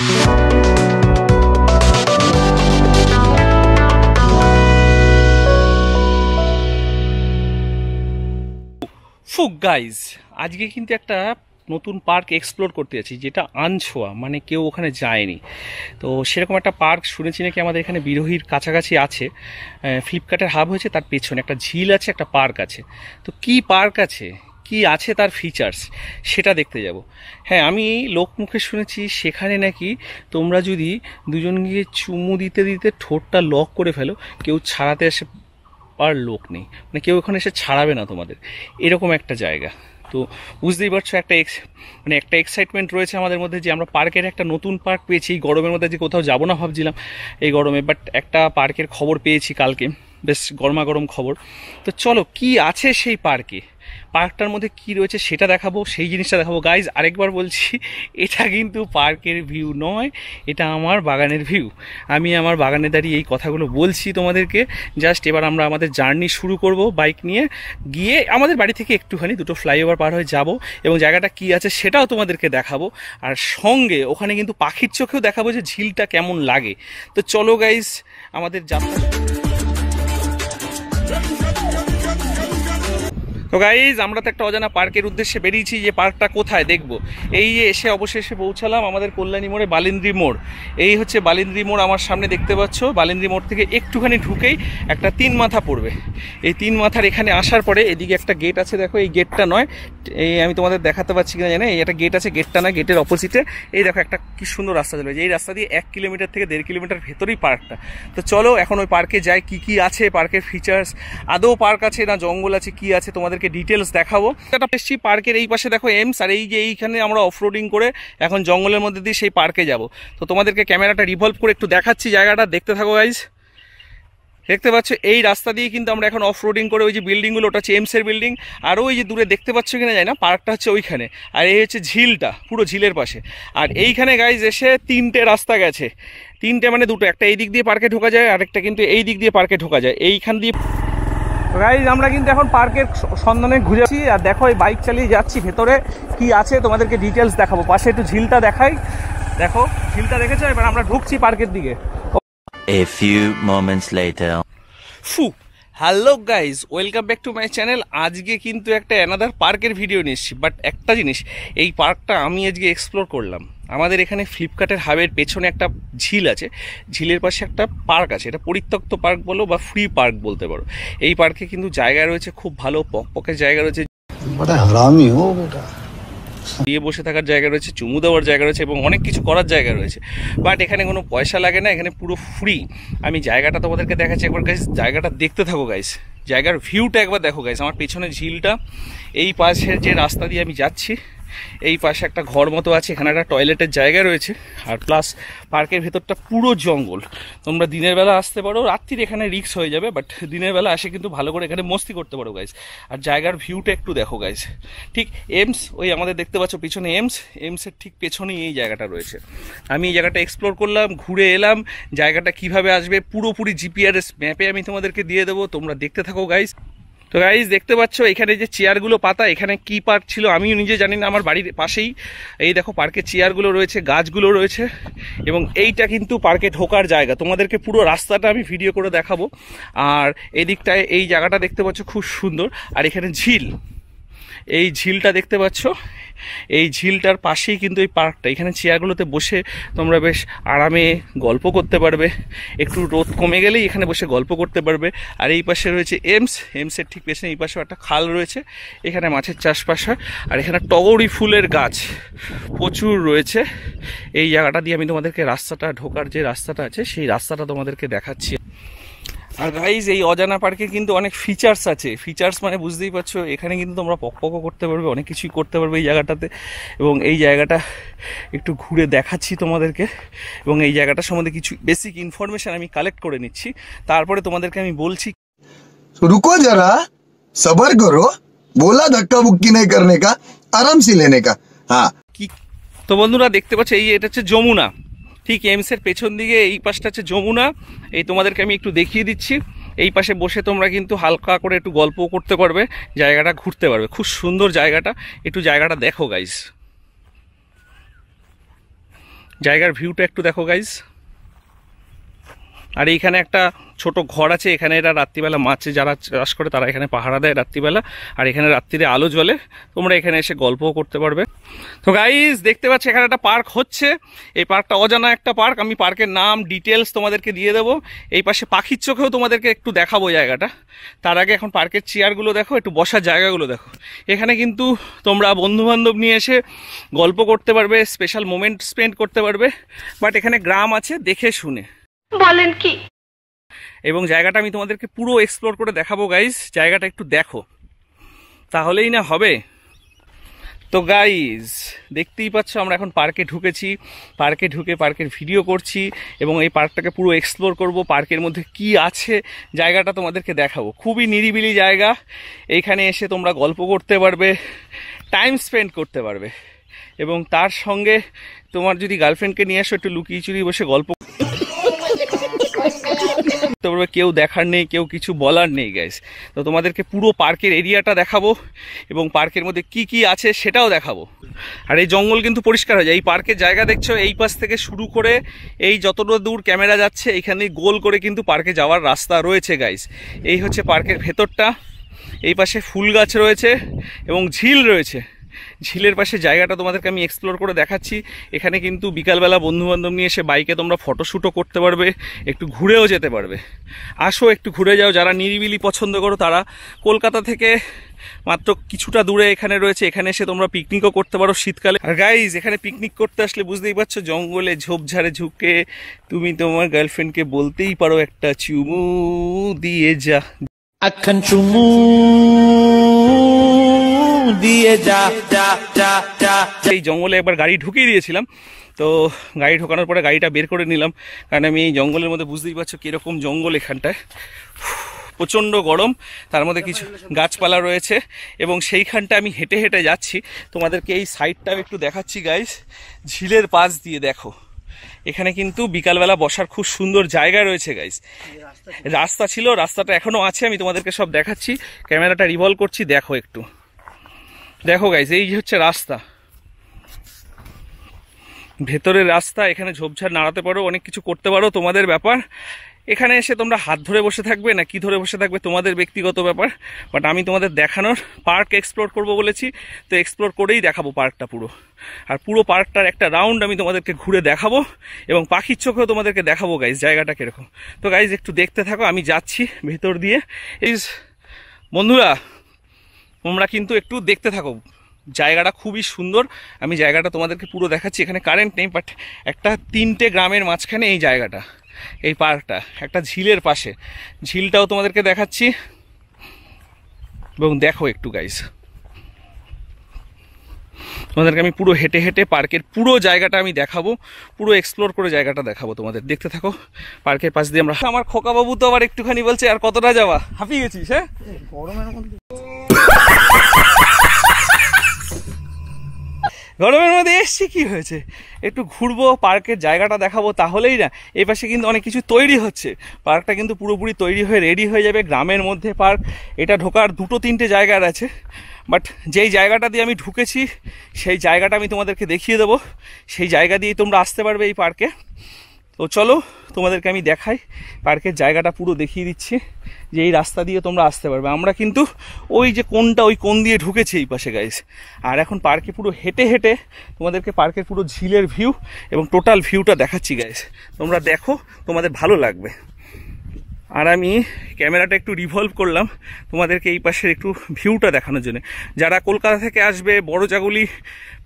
ফুক গাইজ, আজকে কিন্তু একটা নতুন পার্ক এক্সপ্লোর করতে যাচ্ছি, যেটা আনছোয়া, মানে কেউ ওখানে যায়নি। তো সেরকম একটা পার্ক শুনেছি নাকি আমাদের এখানে বিরোহীর কাছাকাছি আছে। ফ্লিপকার্টের হাব হয়েছে, তার পেছনে একটা ঝিল আছে, একটা পার্ক আছে। তো কি পার্ক আছে, কি আছে তার ফিচার্স, সেটা দেখতে যাব। হ্যাঁ, আমি লোকমুখে শুনেছি সেখানে নাকি তোমরা যদি দুজনকে চুমু দিতে দিতে ঠোঁটটা লক করে ফেলো, কেউ ছাড়াতে আসে আর লোক নেই, মানে কেউ ওখানে এসে ছাড়াবে না তোমাদের, এরকম একটা জায়গা। তো বুঝতেই পারছো একটা একটা এক্সাইটমেন্ট রয়েছে আমাদের মধ্যে যে আমরা পার্কের একটা নতুন পার্ক পেয়েছি। এই গরমের মধ্যে যে কোথাও যাবো না ভাবছিলাম এই গরমে, বাট একটা পার্কের খবর পেয়েছি কালকে, বেশ গরমাগরম খবর। তো চলো, কি আছে সেই পার্কে, পার্কটার মধ্যে কি রয়েছে সেটা দেখাবো, সেই জিনিসটা দেখাবো। গাইজ, আরেকবার বলছি, এটা কিন্তু পার্কের ভিউ নয়, এটা আমার বাগানের ভিউ। আমি আমার বাগানে দাঁড়িয়ে এই কথাগুলো বলছি তোমাদেরকে। জাস্ট এবার আমরা আমাদের জার্নি শুরু করব বাইক নিয়ে, গিয়ে আমাদের বাড়ি থেকে একটুখানি দুটো ফ্লাইওভার পার হয়ে যাব, এবং জায়গাটা কি আছে সেটাও তোমাদেরকে দেখাবো। আর সঙ্গে ওখানে কিন্তু পাখির চোখেও দেখাবো যে ঝিলটা কেমন লাগে। তো চলো গাইজ, আমাদের যাত্রা। তো গাইজ, আমরা তো একটা অজানা পার্কের উদ্দেশ্যে বেরিয়েছি, যে পার্কটা কোথায় দেখবো। এই যে এসে অবশেষে পৌঁছালাম আমাদের কল্যাণী মোড়ে, বালিন্দ্রী মোড়। এই হচ্ছে বালিন্দ্রী মোড়, আমার সামনে দেখতে পাচ্ছ। বালিন্দ্রী মোড় থেকে একটুখানি ঢুকেই একটা 3 মাথা পড়বে। এই 3 মাথার এখানে আসার পরে এদিকে একটা গেট আছে, দেখো এই গেটটা নয়, এই আমি তোমাদের দেখাতে পাচ্ছি কিনা জানি, এই একটা গেট আছে, গেটটা না, গেটের অপোজিটে এই দেখো একটা কি সুন্দর রাস্তা চলে যায়। এই রাস্তা দিয়ে 1 কিলোমিটার থেকে 1.5 কিলোমিটার ভেতরেই পার্কটা। তো চলো এখন ওই পার্কে যাই, কি কি আছে পার্কের ফিচার্স, আদৌ পার্ক আছে না জঙ্গল আছে, কি আছে তোমাদেরকে ডিটেলস দেখাবো। এসছি পার্কের এই পাশে দেখো এমস, আর এই যে এইখানে আমরা অফরোডিং করে এখন জঙ্গলের মধ্যে দিয়ে সেই পার্কে যাব। তো তোমাদেরকে ক্যামেরাটা রিভলভ করে একটু দেখাচ্ছি জায়গাটা, দেখতে থাকো গাইজ। দেখতে পাচ্ছ এই রাস্তা দিয়ে কিন্তু আমরা এখন অফরোডিং করে, ওই যে বিল্ডিংগুলো ওটা হচ্ছে এমসের বিল্ডিং, আর ওই যে দূরে দেখতে পাচ্ছ কিনা যায় না, পার্কটা হচ্ছে ওইখানে। আর এই হচ্ছে ঝিলটা, পুরো ঝিলের পাশে। আর এইখানে গাইজ এসে 3টে রাস্তা গেছে, 3টে মানে 2টো, একটা এই দিক দিয়ে পার্কে ঢোকা যায়, আরেকটা কিন্তু এই দিক দিয়ে পার্কে ঢোকা যায়, এইখান দিয়ে। গাইজ, আমরা কিন্তু এখন পার্কের সন্ধানে ঘুরেছি, আর দেখো এই বাইক চালিয়ে যাচ্ছি, ভেতরে কি আছে তোমাদেরকে ডিটেলস দেখাবো। পাশে একটু ঝিলটা দেখাই, দেখো ঝিলটা দেখেছো। এবার আমরা ঢুকছি পার্কের দিকে। A few moments later. Hello guys, welcome back to my channel. আজকে কিন্তু একটা অ্যানাদার পার্কের ভিডিও নিয়ে এসেছি, বাট একটা জিনিস, এই পার্কটা আমি আজকে এক্সপ্লোর করলাম। আমাদের এখানে ফ্লিপকার্টের হাবের পেছনে একটা ঝিল আছে, ঝিলের পাশে একটা পার্ক আছে, এটা পরিত্যক্ত পার্ক বলো বা ফ্রি পার্ক বলতে পারো। এই পার্কে কিন্তু জায়গা রয়েছে খুব ভালো, পকপকের জায়গা রয়েছে, দিয়ে বসে থাকার জায়গা রয়েছে, চুমু দেওয়ার জায়গা রয়েছে, এবং অনেক কিছু করার জায়গা রয়েছে। বাট এখানে কোনো পয়সা লাগে না, এখানে পুরো ফ্রি। আমি জায়গাটা তোমাদেরকে দেখাচ্ছি একবার গাইস, জায়গাটা দেখতে থাকো গাইস, জায়গার ভিউটা একবার দেখো গাইস। আমার পেছনে ঝিলটা, এই পাশের যে রাস্তা দিয়ে আমি যাচ্ছি, এই পাশে একটা ঘর মতো আছে, এখানে একটা টয়লেটের জায়গা রয়েছে, আর প্লাস পার্কের ভেতরটা পুরো জঙ্গল। তোমরা দিনের বেলা আসতে পারো, রাত্রির এখানে রিস্ক হয়ে যাবে, বাট দিনের বেলা আসে কিন্তু ভালো করে এখানে মস্তি করতে পারো গাইস। আর জায়গার ভিউটা একটু দেখো গাইস। ঠিক এমস, ওই আমাদের দেখতে পাচ্ছ পিছনে এমসের ঠিক পেছনেই এই জায়গাটা রয়েছে। আমি এই জায়গাটা এক্সপ্লোর করলাম, ঘুরে এলাম। জায়গাটা কিভাবে আসবে পুরোপুরি জিপিআরএস ম্যাপে আমি তোমাদেরকে দিয়ে দেবো, তোমরা দেখতে থাকো গাইস। তো গাইজ, দেখতে পাচ্ছ এখানে যে চেয়ারগুলো পাতা, এখানে কি পার্ক ছিল আমিও নিজে জানি না। আমার বাড়ির পাশেই এই দেখো পার্কের চেয়ারগুলো রয়েছে, গাছগুলো রয়েছে, এবং এইটা কিন্তু পার্কে ঢোকার জায়গা। তোমাদেরকে পুরো রাস্তাটা আমি ভিডিও করে দেখাবো। আর এদিকটায় এই জায়গাটা দেখতে পাচ্ছ খুব সুন্দর, আর এখানে ঝিল, এই ঝিলটা দেখতে পাচ্ছ, এই ঝিলটার পাশেই কিন্তু এই পার্কটা। এখানে চেয়ারগুলোতে বসে তোমরা বেশ আরামে গল্প করতে পারবে, একটু রোদ কমে গেলেই এখানে বসে গল্প করতে পারবে। আর এই পাশে রয়েছে এমসের ঠিক পেছনে এই পাশেও একটা খাল রয়েছে, এখানে মাছের চাষবাস হয়। আর এখানে টগরি ফুলের গাছ প্রচুর রয়েছে। এই জায়গাটা দিয়ে আমি তোমাদেরকে রাস্তাটা, ঢোকার যে রাস্তাটা আছে সেই রাস্তাটা তোমাদেরকে দেখাচ্ছি। আর গাইজ, এই অজানা পার্কে কিন্তু অনেক ফিচার্স আছে। ফিচার্স মানে বুঝতেই পারছো, এখানে কিন্তু তোমরা পকপকও করতে পারবে, অনেক কিছুই করতে পারবে এই জায়গাটাতে। এবং এই জায়গাটা একটু ঘুরে দেখাচ্ছি তোমাদেরকে, এবং এই জায়গাটার সম্বন্ধে কিছু বেসিক ইনফরমেশন আমি কালেক্ট করে নিচ্ছি, তারপরে তোমাদেরকে আমি বলছি। रुको जरा सबर करो, बोला धक्का बुक्की नहीं करने का, आराम से लेने का। हाँ, কি তো বন্ধুরা, দেখতে পাচ্ছ এই এটা হচ্ছে যমুনা। ঠিক এমসের পেছন দিকে এই পাশটা হচ্ছে যমুনা। এই তোমাদেরকে আমি একটু দেখিয়ে দিচ্ছি। এই পাশে বসে তোমরা কিন্তু হালকা করে একটু গল্পও করতে পারবে, জায়গাটা ঘুরতে পারবে। খুব সুন্দর জায়গাটা, একটু জায়গাটা দেখো গাইস। জায়গার ভিউটা একটু দেখো গাইজ। আর এইখানে একটা ছোট ঘর আছে, এখানে এরা রাত্রিবেলা মাছ যারা চাষ করে তারা এখানে পাহারা দেয় রাত্রিবেলা, আর এখানে রাত্রিরে আলো জ্বলে, তোমরা এখানে এসে গল্পও করতে পারবে। তো গাইজ দেখতে পাচ্ছ এখানে একটা পার্ক হচ্ছে, এই পার্কটা অজানা একটা পার্ক, আমি পার্কের নাম ডিটেলস তোমাদেরকে দিয়ে দেবো। এই পাশে পাখির চোখেও তোমাদেরকে একটু দেখাবো জায়গাটা। তার আগে এখন পার্কের চেয়ারগুলো দেখো, একটু বসার জায়গাগুলো দেখো। এখানে কিন্তু তোমরা বন্ধুবান্ধব নিয়ে এসে গল্প করতে পারবে, স্পেশাল মোমেন্ট স্পেন্ড করতে পারবে। বাট এখানে গ্রাম আছে দেখে শুনে, বলেন কি? এবং জায়গাটা আমি তোমাদেরকে পুরো এক্সপ্লোর করে দেখাবো গাইজ। জায়গাটা একটু দেখো তাহলেই না হবে। তো গাইজ দেখতেই পাচ্ছ আমরা এখন পার্কে ঢুকেছি, পার্কে ঢুকে পার্কের ভিডিও করছি এবং এই পার্কটাকে পুরো এক্সপ্লোর করব। পার্কের মধ্যে কি আছে জায়গাটা তোমাদেরকে দেখাবো। খুবই নিরিবিলি জায়গা, এইখানে এসে তোমরা গল্প করতে পারবে, টাইম স্পেন্ড করতে পারবে, এবং তার সঙ্গে তোমার যদি গার্লফ্রেন্ডকে নিয়ে আসো একটু লুকিয়ে চুরিয়ে বসে গল্প করতে পারবে। কেউ দেখার নেই, কেউ কিছু বলার নেই গাইস। তো তোমাদেরকে পুরো পার্কের এরিয়াটা দেখাবো এবং পার্কের মধ্যে কি কি আছে সেটাও দেখাবো। আর এই জঙ্গল কিন্তু পরিষ্কার হয়ে যায়। এই পার্কের জায়গা দেখছো, এই পাশ থেকে শুরু করে এই যতটা দূর ক্যামেরা যাচ্ছে এইখানে গোল করে কিন্তু পার্কে যাওয়ার রাস্তা রয়েছে গাইস। এই হচ্ছে পার্কের ভেতরটা। এই পাশে ফুল গাছ রয়েছে এবং ঝিল রয়েছে। ঝিলের পাশে জায়গাটা তোমাদেরকে আমি এক্সপ্লোর করে দেখাচ্ছি। এখানে কিন্তু বিকালবেলা বন্ধুবান্ধব নিয়ে এসে বাইকে তোমরা ফটোশ্যুটও করতে পারবে, একটু ঘুরেও যেতে পারবে। আসো একটু ঘুরে যাও, যারা নিরিবিলি পছন্দ করো তারা। কলকাতা থেকে মাত্র কিছুটা দূরে এখানে রয়েছে, এখানে এসে তোমরা পিকনিকও করতে পারো শীতকালে। আর গাইজ এখানে পিকনিক করতে আসলে বুঝতেই পারছো, জঙ্গলে ঝোপঝাড়ে ঝুঁকে তুমি তোমার গার্লফ্রেন্ডকে বলতেই পারো একটা চুমু দিয়ে যা, আখান চুমু দিয়ে যা যা যা যা। এই জঙ্গলে একবার গাড়ি ঢুকিয়ে দিয়েছিলাম, তো গাড়ি ঢোকানোর পরে গাড়িটা বের করে নিলাম, কারণ আমি এই জঙ্গলের মধ্যে বুঝতেই পারছো কীরকম জঙ্গল এখানটায়, প্রচণ্ড গরম, তার মধ্যে কিছু গাছপালা রয়েছে এবং সেইখানটা আমি হেঁটে হেঁটে যাচ্ছি। তোমাদেরকে এই সাইডটাও একটু দেখাচ্ছি গাইস, ঝিলের পাশ দিয়ে দেখো। এখানে কিন্তু বিকালবেলা বসার খুব সুন্দর জায়গা রয়েছে গাইস। রাস্তা ছিল, রাস্তাটা এখনো আছে, আমি তোমাদেরকে সব দেখাচ্ছি। ক্যামেরাটা রিভলভ করছি, দেখো একটু দেখো গাইস, এই হচ্ছে রাস্তা, ভেতরের রাস্তা। এখানে ঝোপঝাড় নাড়াতে পারো, অনেক কিছু করতে পারো, তোমাদের ব্যাপার। এখানে এসে তোমরা হাত ধরে বসে থাকবে না কি ধরে বসে থাকবে তোমাদের ব্যক্তিগত ব্যাপার। বাট আমি তোমাদের দেখানোর, পার্ক এক্সপ্লোর করব বলেছি, তো এক্সপ্লোর করেই দেখাবো পার্কটা পুরো। আর পুরো পার্কটার একটা রাউন্ড আমি তোমাদেরকে ঘুরে দেখাবো এবং পাখির চোখেও তোমাদেরকে দেখাবো গাইজ জায়গাটা কীরকম। তো গাইজ একটু দেখতে থাকো, আমি যাচ্ছি ভেতর দিয়ে। এই বন্ধুরা তোমরা কিন্তু একটু দেখতে থাকো, জায়গাটা খুবই সুন্দর। আমি জায়গাটা তোমাদেরকে পুরো দেখাচ্ছি। এখানে কারেন্ট নেই, বাট একটা 3টে গ্রামের মাঝখানে এই জায়গাটা, এই পার্কটা একটা ঝিলের পাশে। ঝিলটাও তোমাদেরকে দেখাচ্ছি এবং দেখো একটু গাইস, তোমাদেরকে আমি পুরো হেঁটে হেঁটে পার্কের পুরো জায়গাটা আমি দেখাবো, পুরো এক্সপ্লোর করে জায়গাটা দেখাবো তোমাদের। দেখতে থাকো। পার্কের পাশ দিয়ে আমরা, আমার খোকা বাবু তো আবার একটুখানি বলছে আর কতটা যাওয়া, হাঁপিয়ে গেছিস? হ্যাঁ, গরমের মধ্যে এসছি, কি হয়েছে, একটু ঘুরবো, পার্কের জায়গাটা দেখাবো, তাহলেই না। এই পাশে কিন্তু অনেক কিছু তৈরি হচ্ছে, পার্কটা কিন্তু পুরোপুরি তৈরি হয়ে রেডি হয়ে যাবে। গ্রামের মধ্যে পার্ক, এটা ঢোকার 2-3টে জায়গার আছে, বাট যেই জায়গাটা দিয়ে আমি ঢুকেছি সেই জায়গাটা আমি তোমাদেরকে দেখিয়ে দেবো। সেই জায়গা দিয়েই তোমরা আসতে পারবে এই পার্কে। তো চলো তোমাদেরকে আমি দেখাই, পার্কের জায়গাটা পুরো দেখিয়ে দিচ্ছি, যে এই রাস্তা দিয়ে তোমরা আসতে পারবে। আমরা কিন্তু ওই যে কোনটা, ওই কোন দিয়ে ঢুকেছি এই পাশে গাইস। আর এখন পার্কে পুরো হেঁটে হেঁটে তোমাদেরকে পার্কের পুরো ঝিলের ভিউ এবং টোটাল ভিউটা দেখাচ্ছি গাইস। তোমরা দেখো, তোমাদের ভালো লাগবে। আর আমি ক্যামেরাটা একটু রিভলভ করলাম তোমাদেরকে এই পাশের একটু ভিউটা দেখানোর জন্য। যারা কলকাতা থেকে আসবে, বড় জাগুলি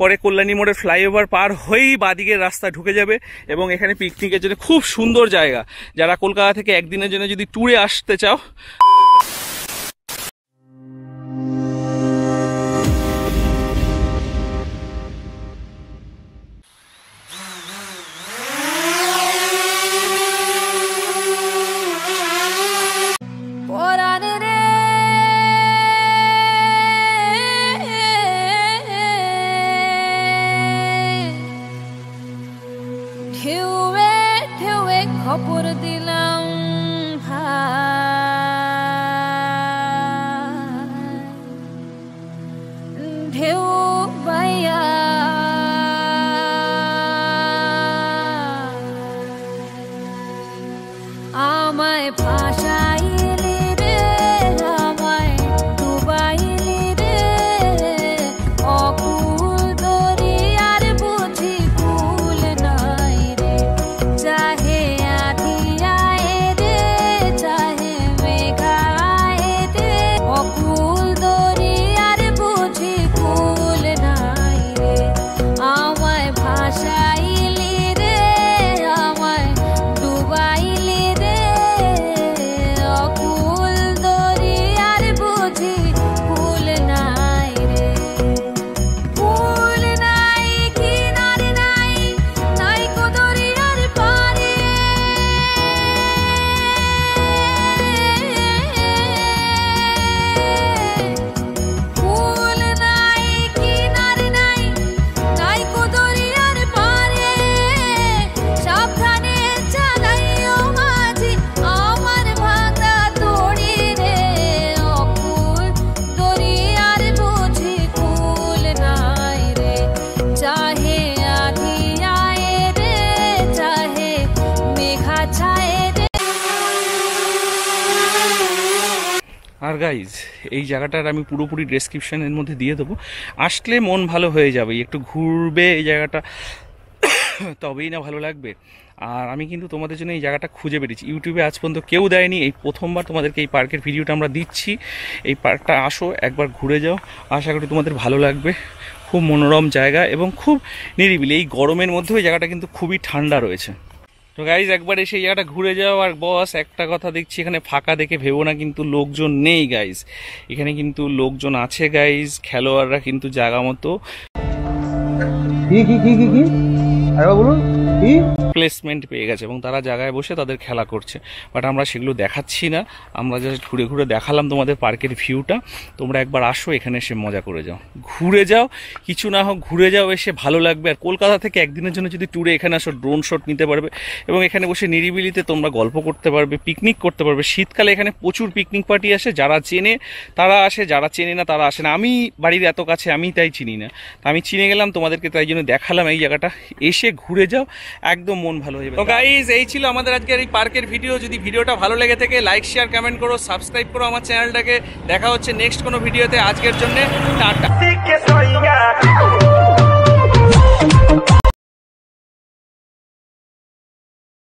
পরে কল্যাণী মোড়ের ফ্লাইওভার পার হয়েই বাদিকের রাস্তা ঢুকে যাবে এবং এখানে পিকনিকের জন্য খুব সুন্দর জায়গা। যারা কলকাতা থেকে একদিনের জন্য যদি ট্যুরে আসতে চাও, খবর দিলাম ভাই, ঢেউ বাইয়া আর গাইজ এই জায়গাটার আমি পুরোপুরি ডেসক্রিপশনের মধ্যে দিয়ে দেবো, আসলে মন ভালো হয়ে যাবে, একটু ঘুরবে এই জায়গাটা তবেই না ভালো লাগবে। আর আমি কিন্তু তোমাদের জন্য এই জায়গাটা খুঁজে বেরিয়েছি, ইউটিউবে আজ পর্যন্ত কেউ দেয়নি, এই প্রথমবার তোমাদেরকে এই পার্কের ভিডিওটা আমরা দিচ্ছি। এই পার্কটা আসো, একবার ঘুরে যাও, আশা করি তোমাদের ভালো লাগবে। খুব মনোরম জায়গা এবং খুব নিরিবিলি, এই গরমের মধ্যেও এই জায়গাটা কিন্তু খুবই ঠান্ডা রয়েছে। তো গাইজ একবার এসে এই জায়গাটা ঘুরে যাও। আর বস একটা কথা দেখছি এখানে ফাঁকা দেখে ভেবো না, কিন্তু লোকজন নেই গাইজ, এখানে কিন্তু লোকজন আছে গাইজ, খেলোয়াড়রা কিন্তু জায়গা মতো প্লেসমেন্ট পেয়ে গেছে এবং তারা জায়গায় বসে তাদের খেলা করছে, বাট আমরা সেগুলো দেখাচ্ছি না, আমরা জাস্ট ঘুরে ঘুরে দেখালাম তোমাদের পার্কের ভিউটা। তোমরা একবার আসো, এখানে এসে মজা করে যাও, ঘুরে যাও, কিছু না হোক ঘুরে যাও, এসে ভালো লাগবে। আর কলকাতা থেকে একদিনের জন্য যদি ট্যুরে এখানে আসো, ড্রোন শট নিতে পারবে এবং এখানে বসে নিরিবিলিতে তোমরা গল্প করতে পারবে, পিকনিক করতে পারবে। শীতকালে এখানে প্রচুর পিকনিক পার্টি আসে, যারা চেনে তারা আসে, যারা চেনে না তারা আসে না। আমি বাড়ির এত কাছে, আমি তাই চিনি না, আমি চিনে গেলাম তোমাদেরকে, তাই জন্য দেখালাম এই জায়গাটা। এসে ঘুরে যাও, একদম মন ভালো হয়ে যাবে। তো গাইজ এই ছিল আমাদের আজকের এই পার্কের ভিডিও। যদি ভিডিওটা ভালো লেগে থাকে লাইক শেয়ার কমেন্ট করো, সাবস্ক্রাইব করো আমার চ্যানেলটাকে। দেখা হচ্ছে নেক্সট কোনো ভিডিওতে, আজকের জন্য টাটা।